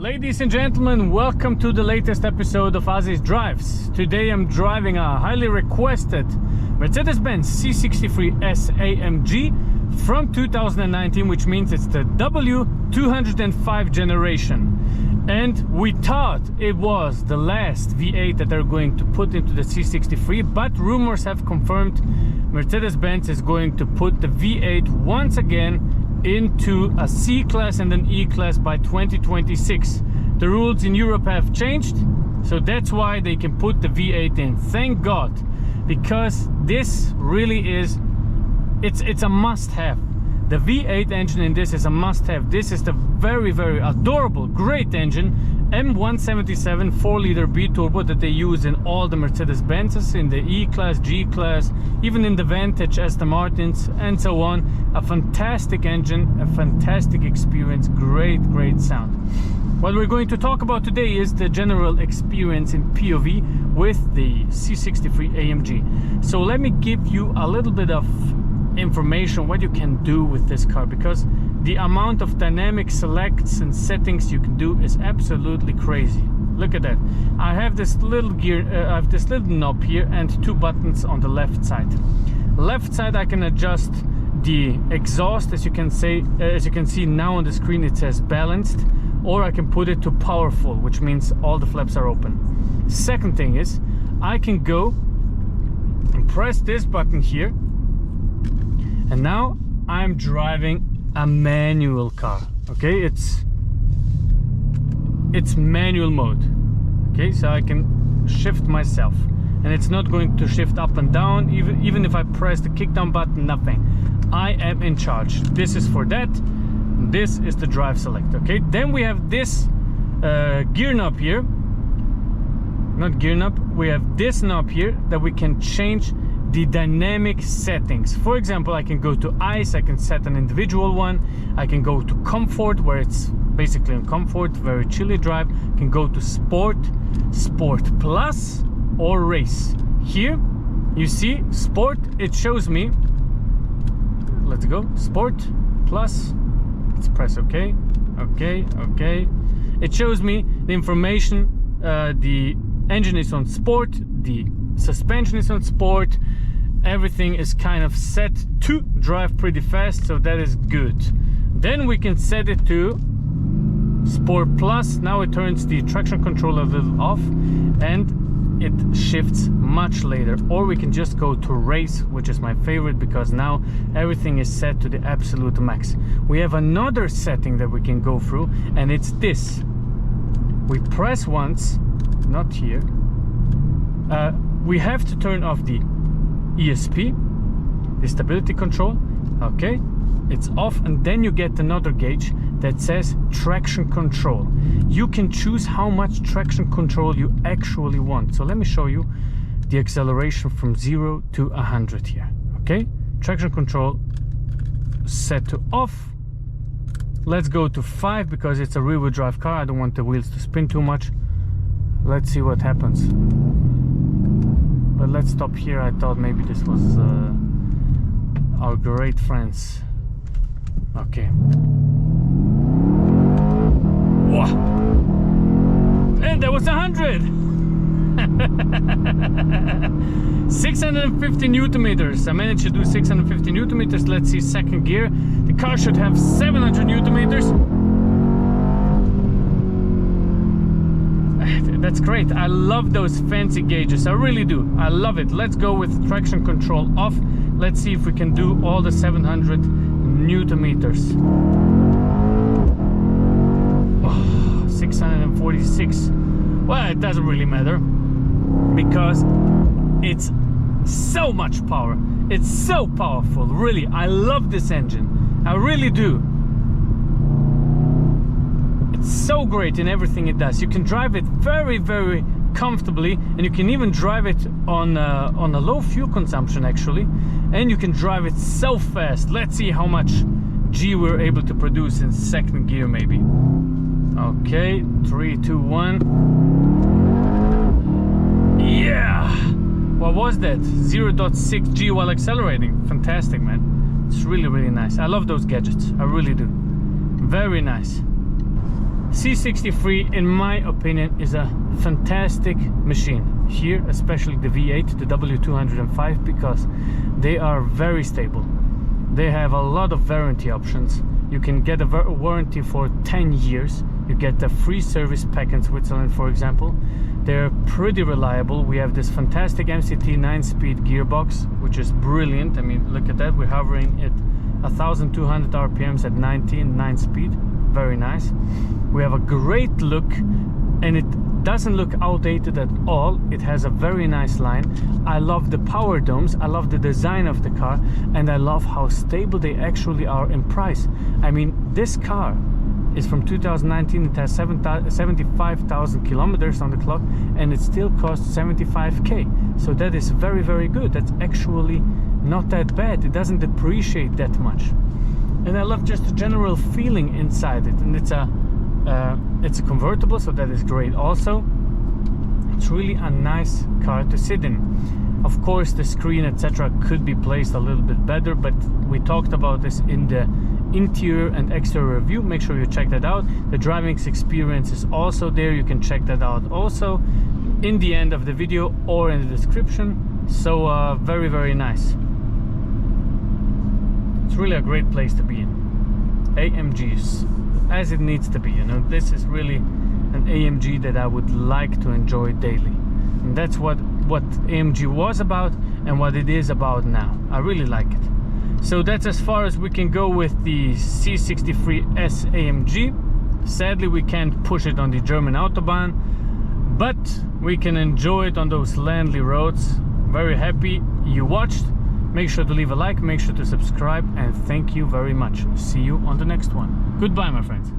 Ladies and gentlemen, welcome to the latest episode of Ozzy's Drives. Today I'm driving a highly requested Mercedes-Benz C63S AMG from 2019, which means it's the W205 generation. And we thought it was the last V8 that they're going to put into the C63, but rumors have confirmed Mercedes-Benz is going to put the V8 once again into a C-Class and an E-Class by 2026. The rules in Europe have changed, so that's why they can put the V8 in. Thank God, because this really is, it's a must-have. The V8 engine in this is a must-have. This is the very, very adorable, great engine, M177 4-liter Biturbo that they use in all the Mercedes-Benzes, in the E-Class, G-Class, even in the Vantage, Aston Martins, and so on. A fantastic engine, a fantastic experience, great sound. What we're going to talk about today is the general experience in POV with the C63 AMG. So let me give you a little bit of information what you can do with this car, because the amount of dynamic selects and settings you can do is absolutely crazy. Look at that. I have this little gear, I have this little knob here and two buttons on the left side. Left side I can adjust the exhaust, as you can see now on the screen it says balanced, or I can put it to powerful, which means all the flaps are open. Second thing is I can go and press this button here, and now I'm driving a manual car. Okay, it's manual mode. Okay, so I can shift myself, and it's not going to shift up and down. Even if I press the kick down button, nothing. I am in charge. This is for that. This is the drive select. Okay, then we have this gear knob here. Not gear knob. We have this knob here that we can change the dynamic settings. For example, I can go to ice, I can set an individual one. I can go to comfort, where it's basically on comfort, very chilly drive. I can go to sport, sport plus, or race. Here you see sport, it shows me, let's go, sport plus, let's press OK, OK. It shows me the information, the engine is on sport, the suspension is on sport, everything is kind of set to drive pretty fast, so that is good. Then we can set it to Sport Plus. Now it turns the traction control a little off and it shifts much later. Or we can just go to Race, which is my favorite, because now everything is set to the absolute max. We have another setting that we can go through, and it's this. We press once, not here. We have to turn off the ESP, the stability control. Okay, it's off, and then you get another gauge that says traction control. You can choose how much traction control you actually want. So let me show you the acceleration from 0 to 100 here. Okay, traction control set to off. Let's go to 5 because it's a rear-wheel drive car. I don't want the wheels to spin too much. Let's see what happens. But let's stop here. I thought maybe this was our great friends. Okay. Wow. And that was 100. 650 Newtonmeters. I managed to do 650 Newtonmeters. Let's see second gear. The car should have 700 Newtonmeters. That's great. I love those fancy gauges. I really do. I love it. Let's go with traction control off. Let's see if we can do all the 700 Newtonmeters. Oh, 646. Well, it doesn't really matter because it's so much power. It's so powerful. Really, I love this engine. I really do. It's so great in everything it does. You can drive it very, very comfortably, and you can even drive it on a low fuel consumption actually, and you can drive it so fast. Let's see how much G we're able to produce in second gear maybe. Okay, 3, 2, 1. Yeah! What was that? 0.6 G while accelerating. Fantastic, man. It's really, really nice. I love those gadgets. I really do. Very nice. C63, in my opinion, is a fantastic machine. Here, especially the V8, the W205, because they are very stable. They have a lot of warranty options. You can get a warranty for 10 years. You get a free service pack in Switzerland, for example. They're pretty reliable. We have this fantastic MCT 9-speed gearbox, which is brilliant. I mean, look at that. We're hovering at 1,200 RPMs at 9 speed. Very nice. We have a great look, and it doesn't look outdated at all. It has a very nice line. I love the power domes. I love the design of the car, and I love how stable they actually are in price. I mean, this car is from 2019. It has 75,000 kilometers on the clock, and it still costs 75k. So that is very, very good. That's actually not that bad. It doesn't depreciate that much, and I love just the general feeling inside it. And it's a convertible, so that is great. Also, it's really a nice car to sit in. Of course, the screen, etc., could be placed a little bit better, but we talked about this in the interior and exterior review. Make sure you check that out. The driving experience is also there. You can check that out also in the end of the video or in the description. So very, very nice. It's really a great place to be in. AMGs, as it needs to be. You know, this is really an AMG that I would like to enjoy daily, and that's what AMG was about and what it is about now. I really like it. So that's as far as we can go with the C63S AMG. Sadly, we can't push it on the German Autobahn, but we can enjoy it on those landly roads. Very happy you watched. Make sure to leave a like, make sure to subscribe, and thank you very much. See you on the next one. Goodbye, my friends.